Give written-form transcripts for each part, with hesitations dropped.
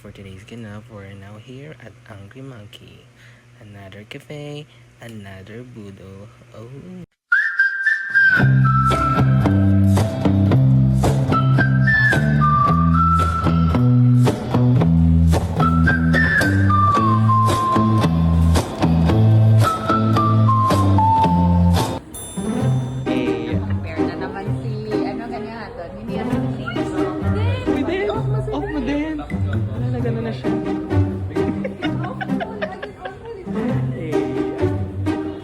for today's ganap. We're now here at Angry Monkey. Another cafe, another boodle. Oh. Compare na naman si, ano ganyan, hindi yan si Pwede! Off mo din! Wala na, gano'n na siya.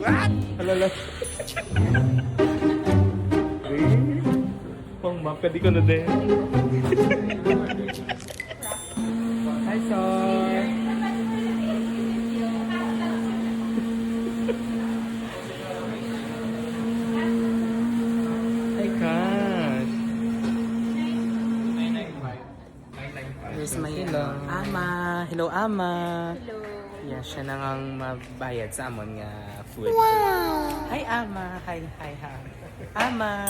What? Alala. Pang map, pwede ko na din. Hi, Sor! Hi, Cash! Here's my ama. Hello, ama. Hello. Yeah, siya na ngang mabayad sa amon nga food. Wow! Hi, ama. Hi. Ama.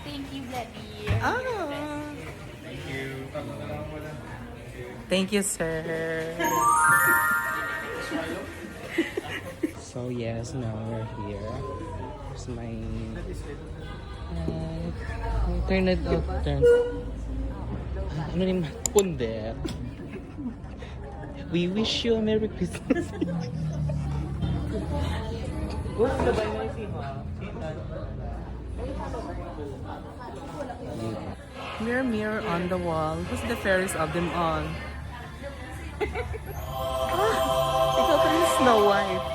Thank you, Bloody. Ah. Thank you, sir. So yes, now we're here. Here's my turn it off. Turn. Ano rin punder? We wish you a Merry Christmas. Mirror, mirror on the wall. Who's the fairest of them all? Ikaw pa rin Snow White.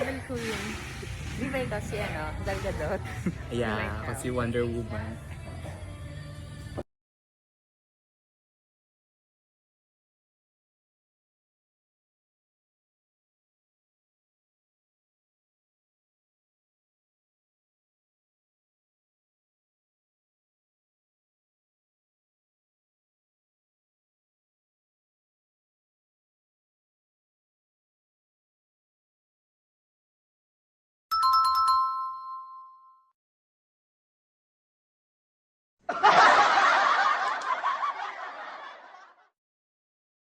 Very cool yun. Di ba ito si, Gal Gadot? Yeah, kasi Wonder Woman.